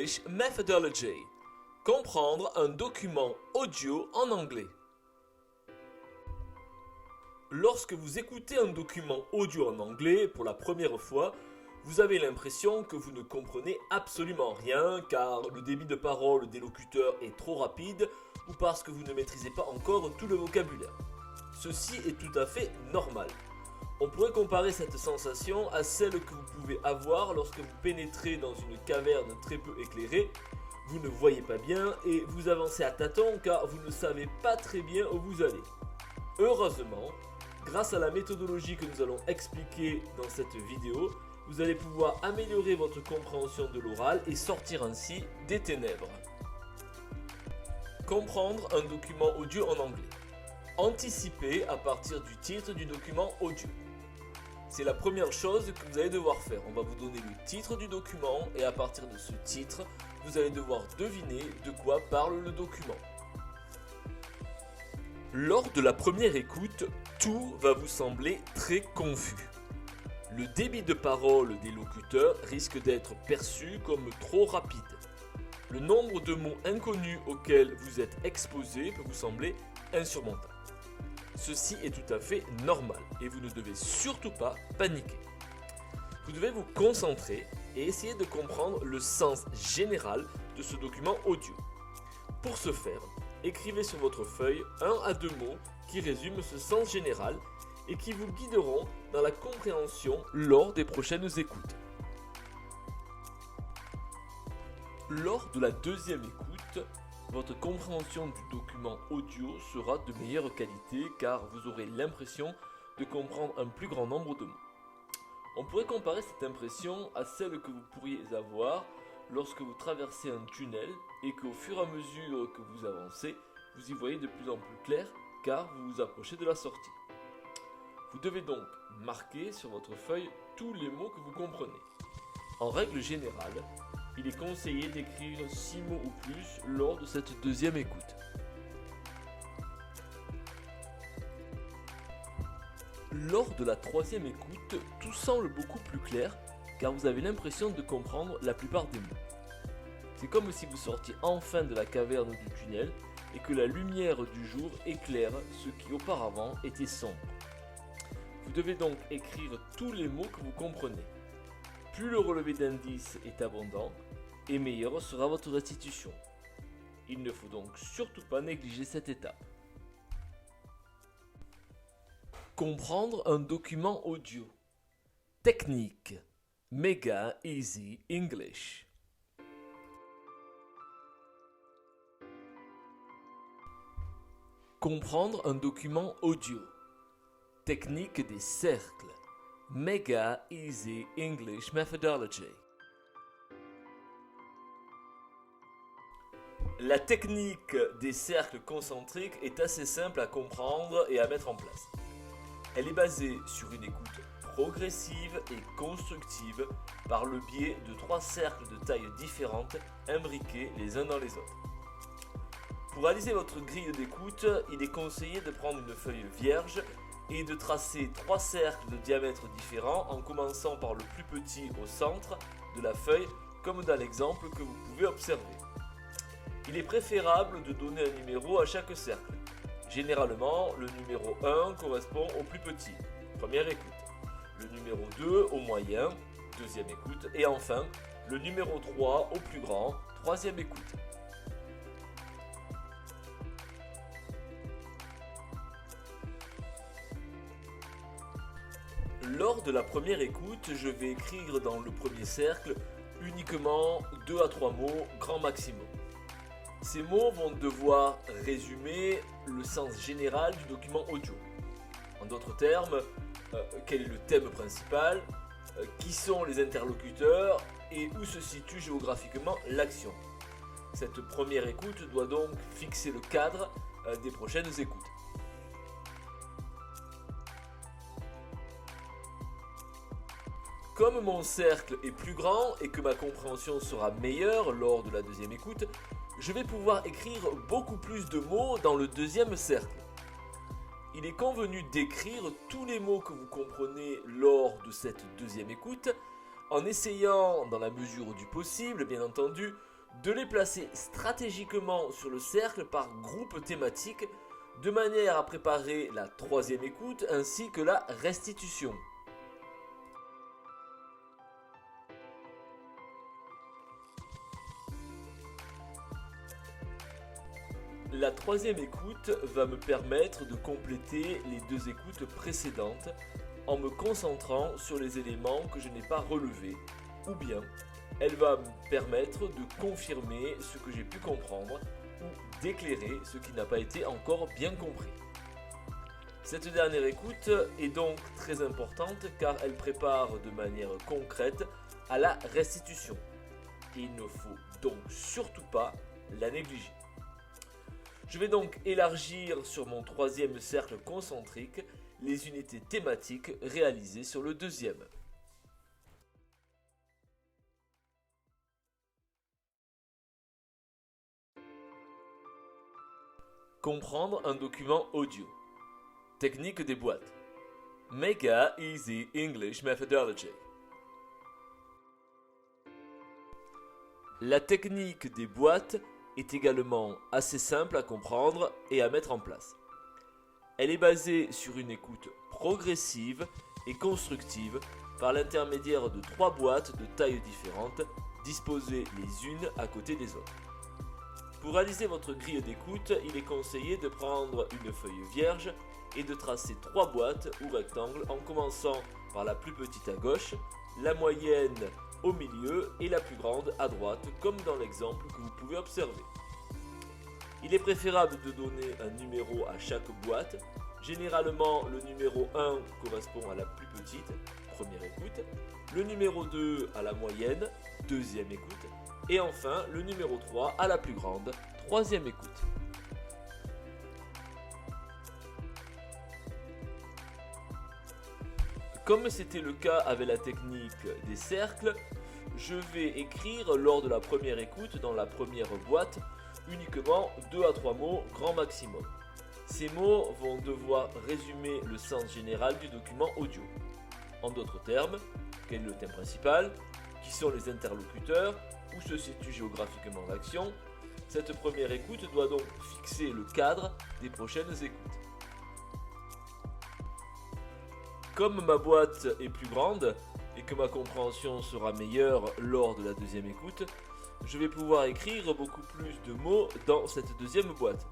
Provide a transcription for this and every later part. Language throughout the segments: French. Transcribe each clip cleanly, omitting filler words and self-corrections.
English Methodology. Comprendre un document audio en anglais. Lorsque vous écoutez un document audio en anglais pour la première fois, vous avez l'impression que vous ne comprenez absolument rien car le débit de parole des locuteurs est trop rapide ou parce que vous ne maîtrisez pas encore tout le vocabulaire. Ceci est tout à fait normal. On pourrait comparer cette sensation à celle que vous pouvez avoir lorsque vous pénétrez dans une caverne très peu éclairée. Vous ne voyez pas bien et vous avancez à tâtons car vous ne savez pas très bien où vous allez. Heureusement, grâce à la méthodologie que nous allons expliquer dans cette vidéo, vous allez pouvoir améliorer votre compréhension de l'oral et sortir ainsi des ténèbres. Comprendre un document audio en anglais. Anticiper à partir du titre du document audio. C'est la première chose que vous allez devoir faire. On va vous donner le titre du document et à partir de ce titre, vous allez devoir deviner de quoi parle le document. Lors de la première écoute, tout va vous sembler très confus. Le débit de parole des locuteurs risque d'être perçu comme trop rapide. Le nombre de mots inconnus auxquels vous êtes exposé peut vous sembler insurmontable. Ceci est tout à fait normal et vous ne devez surtout pas paniquer. Vous devez vous concentrer et essayer de comprendre le sens général de ce document audio. Pour ce faire, écrivez sur votre feuille 1 à 2 mots qui résument ce sens général et qui vous guideront dans la compréhension lors des prochaines écoutes. Lors de la deuxième écoute, votre compréhension du document audio sera de meilleure qualité car vous aurez l'impression de comprendre un plus grand nombre de mots. On pourrait comparer cette impression à celle que vous pourriez avoir lorsque vous traversez un tunnel et qu'au fur et à mesure que vous avancez, vous y voyez de plus en plus clair car vous vous approchez de la sortie. Vous devez donc marquer sur votre feuille tous les mots que vous comprenez. En règle générale, il est conseillé d'écrire 6 mots ou plus lors de cette deuxième écoute. Lors de la troisième écoute, tout semble beaucoup plus clair car vous avez l'impression de comprendre la plupart des mots. C'est comme si vous sortiez enfin de la caverne du tunnel et que la lumière du jour éclaire ce qui auparavant était sombre. Vous devez donc écrire tous les mots que vous comprenez. Plus le relevé d'indices est abondant, et meilleure sera votre restitution. Il ne faut donc surtout pas négliger cette étape. Comprendre un document audio. Technique. Mega Easy English. Comprendre un document audio. Technique des cercles. Mega Easy English Methodology. La technique des cercles concentriques est assez simple à comprendre et à mettre en place. Elle est basée sur une écoute progressive et constructive par le biais de 3 cercles de tailles différentes imbriqués les uns dans les autres. Pour réaliser votre grille d'écoute, il est conseillé de prendre une feuille vierge et de tracer 3 cercles de diamètre différents en commençant par le plus petit au centre de la feuille comme dans l'exemple que vous pouvez observer. Il est préférable de donner un numéro à chaque cercle. Généralement, le numéro 1 correspond au plus petit, première écoute, le numéro 2 au moyen, deuxième écoute, et enfin, le numéro 3 au plus grand, troisième écoute. Lors de la première écoute, je vais écrire dans le premier cercle uniquement 2 à 3 mots, grand maximum. Ces mots vont devoir résumer le sens général du document audio. En d'autres termes, quel est le thème principal, qui sont les interlocuteurs et où se situe géographiquement l'action. Cette première écoute doit donc fixer le cadre des prochaines écoutes. Comme mon cercle est plus grand et que ma compréhension sera meilleure lors de la deuxième écoute, je vais pouvoir écrire beaucoup plus de mots dans le deuxième cercle. Il est convenu d'écrire tous les mots que vous comprenez lors de cette deuxième écoute, en essayant, dans la mesure du possible, bien entendu, de les placer stratégiquement sur le cercle par groupe thématique, de manière à préparer la troisième écoute ainsi que la restitution. La troisième écoute va me permettre de compléter les deux écoutes précédentes en me concentrant sur les éléments que je n'ai pas relevés, ou bien elle va me permettre de confirmer ce que j'ai pu comprendre ou d'éclairer ce qui n'a pas été encore bien compris. Cette dernière écoute est donc très importante car elle prépare de manière concrète à la restitution. Il ne faut donc surtout pas la négliger. Je vais donc élargir sur mon troisième cercle concentrique les unités thématiques réalisées sur le deuxième. Comprendre un document audio. Technique des boîtes. Mega Easy English Methodology. La technique des boîtes est également assez simple à comprendre et à mettre en place. Elle est basée sur une écoute progressive et constructive par l'intermédiaire de 3 boîtes de tailles différentes disposées les unes à côté des autres. Pour réaliser votre grille d'écoute, il est conseillé de prendre une feuille vierge et de tracer 3 boîtes ou rectangles en commençant par la plus petite à gauche, la moyenne au milieu et la plus grande à droite, comme dans l'exemple que vous pouvez observer. Il est préférable de donner un numéro à chaque boîte. Généralement, le numéro 1 correspond à la plus petite, première écoute, le numéro 2 à la moyenne, deuxième écoute, et enfin le numéro 3 à la plus grande, troisième écoute. Comme c'était le cas avec la technique des cercles, je vais écrire lors de la première écoute dans la première boîte uniquement 2 à 3 mots grand maximum. Ces mots vont devoir résumer le sens général du document audio. En d'autres termes, quel est le thème principal, qui sont les interlocuteurs, où se situe géographiquement l'action. Cette première écoute doit donc fixer le cadre des prochaines écoutes. Comme ma boîte est plus grande et que ma compréhension sera meilleure lors de la deuxième écoute, je vais pouvoir écrire beaucoup plus de mots dans cette deuxième boîte.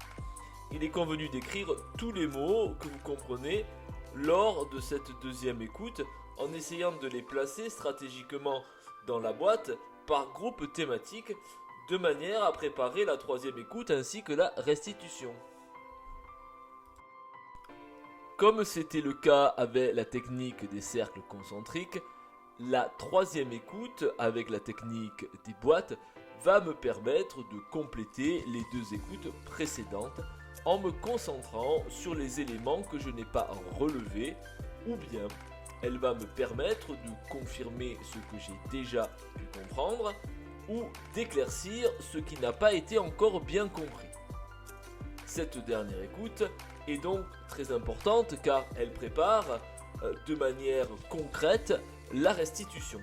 Il est convenu d'écrire tous les mots que vous comprenez lors de cette deuxième écoute en essayant de les placer stratégiquement dans la boîte par groupe thématique de manière à préparer la troisième écoute ainsi que la restitution. Comme c'était le cas avec la technique des cercles concentriques, la troisième écoute avec la technique des boîtes va me permettre de compléter les deux écoutes précédentes en me concentrant sur les éléments que je n'ai pas relevés, ou bien elle va me permettre de confirmer ce que j'ai déjà pu comprendre ou d'éclaircir ce qui n'a pas été encore bien compris. Cette dernière écoute est donc très importante car elle prépare de manière concrète la restitution.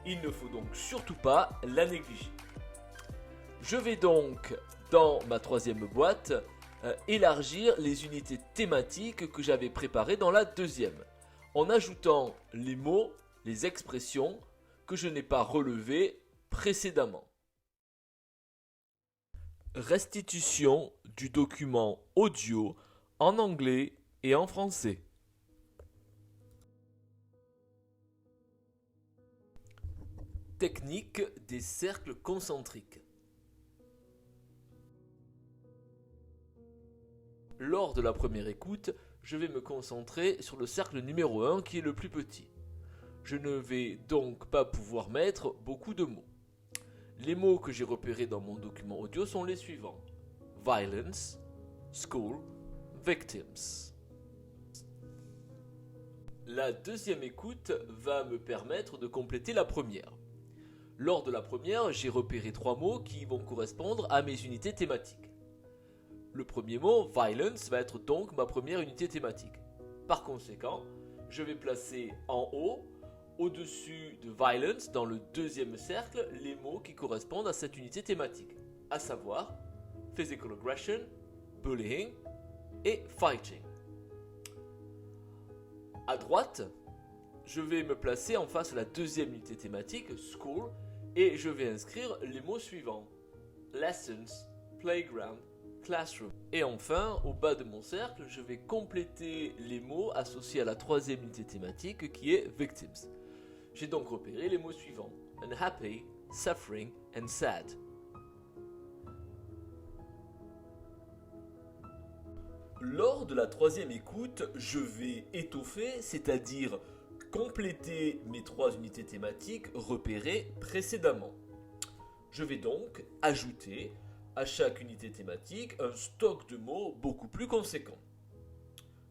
Il ne faut donc surtout pas la négliger. Je vais donc, dans ma troisième boîte, élargir les unités thématiques que j'avais préparées dans la deuxième, en ajoutant les mots, les expressions que je n'ai pas relevées précédemment. Restitution du document audio en anglais et en français. Technique des cercles concentriques. Lors de la première écoute, je vais me concentrer sur le cercle numéro 1 qui est le plus petit. Je ne vais donc pas pouvoir mettre beaucoup de mots. Les mots que j'ai repérés dans mon document audio sont les suivants: violence, school, victims. La deuxième écoute va me permettre de compléter la première. Lors de la première, j'ai repéré 3 mots qui vont correspondre à mes unités thématiques. Le premier mot, violence, va être donc ma première unité thématique. Par conséquent, je vais placer en haut au-dessus de violence, dans le deuxième cercle, les mots qui correspondent à cette unité thématique, à savoir physical aggression, bullying et fighting. À droite, je vais me placer en face de la deuxième unité thématique, school, et je vais inscrire les mots suivants: lessons, playground, classroom. Et enfin, au bas de mon cercle, je vais compléter les mots associés à la troisième unité thématique qui est victims. J'ai donc repéré les mots suivants: unhappy, suffering and sad. Lors de la troisième écoute, je vais étoffer, c'est-à-dire compléter mes trois unités thématiques repérées précédemment. Je vais donc ajouter à chaque unité thématique un stock de mots beaucoup plus conséquent.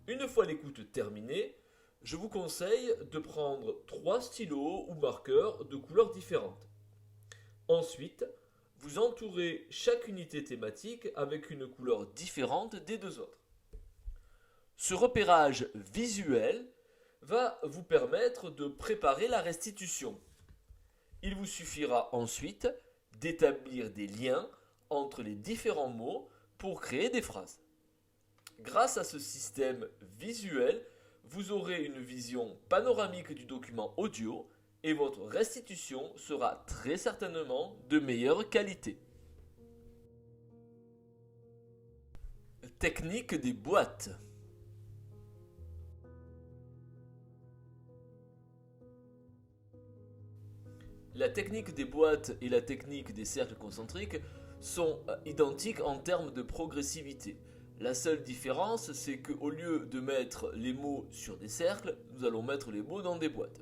Une fois l'écoute terminée, je vous conseille de prendre 3 stylos ou marqueurs de couleurs différentes. Ensuite, vous entourez chaque unité thématique avec une couleur différente des deux autres. Ce repérage visuel va vous permettre de préparer la restitution. Il vous suffira ensuite d'établir des liens entre les différents mots pour créer des phrases. Grâce à ce système visuel, vous aurez une vision panoramique du document audio et votre restitution sera très certainement de meilleure qualité. Technique des boîtes. La technique des boîtes et la technique des cercles concentriques sont identiques en termes de progressivité. La seule différence, c'est qu'au lieu de mettre les mots sur des cercles, nous allons mettre les mots dans des boîtes.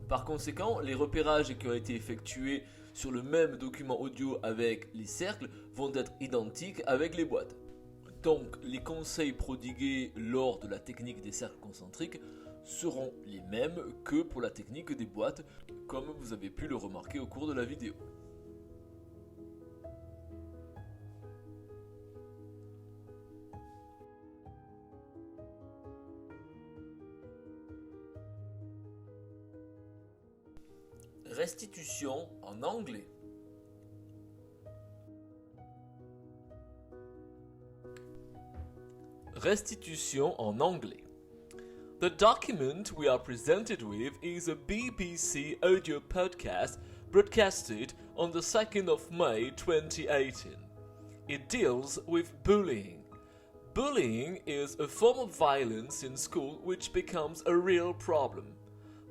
Par conséquent, les repérages qui ont été effectués sur le même document audio avec les cercles vont être identiques avec les boîtes. Donc, les conseils prodigués lors de la technique des cercles concentriques seront les mêmes que pour la technique des boîtes, comme vous avez pu le remarquer au cours de la vidéo. Restitution en anglais. Restitution en anglais. The document we are presented with is a BBC audio podcast broadcasted on the 2nd of May 2018. It deals with bullying. Bullying is a form of violence in school which becomes a real problem.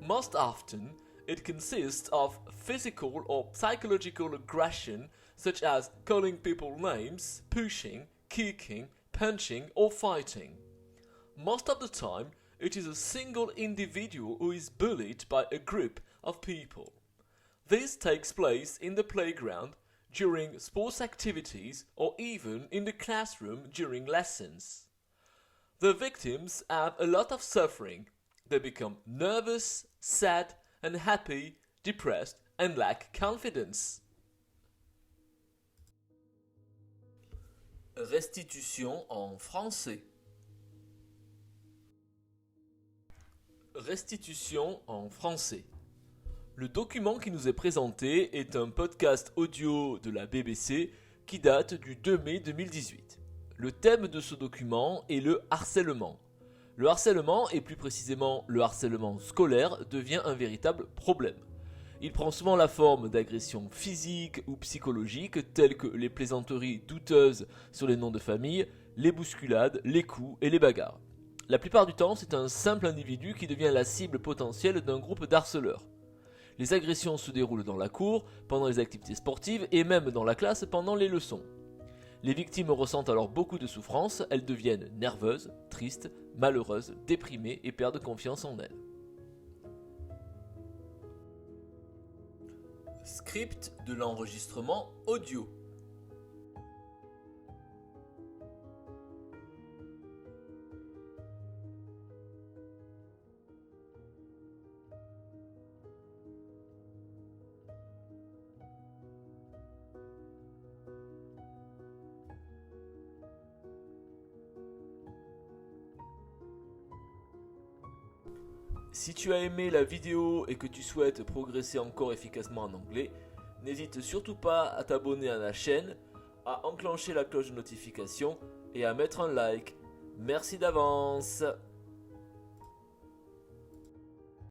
Most often, it consists of physical or psychological aggression, such as calling people names, pushing, kicking, punching, or fighting. Most of the time, it is a single individual who is bullied by a group of people. This takes place in the playground, during sports activities, or even in the classroom during lessons. The victims have a lot of suffering. They become nervous, sad, unhappy, depressed, and lack confidence. Restitution en français. Restitution en français. Le document qui nous est présenté est un podcast audio de la BBC qui date du 2 mai 2018. Le thème de ce document est le harcèlement. Le harcèlement, et plus précisément le harcèlement scolaire, devient un véritable problème. Il prend souvent la forme d'agressions physiques ou psychologiques telles que les plaisanteries douteuses sur les noms de famille, les bousculades, les coups et les bagarres. La plupart du temps, c'est un simple individu qui devient la cible potentielle d'un groupe d'harceleurs. Les agressions se déroulent dans la cour, pendant les activités sportives et même dans la classe pendant les leçons. Les victimes ressentent alors beaucoup de souffrance, elles deviennent nerveuses, tristes, malheureuses, déprimées et perdent confiance en elles. Script de l'enregistrement audio. Si tu as aimé la vidéo et que tu souhaites progresser encore efficacement en anglais, n'hésite surtout pas à t'abonner à la chaîne, à enclencher la cloche de notification et à mettre un like. Merci d'avance.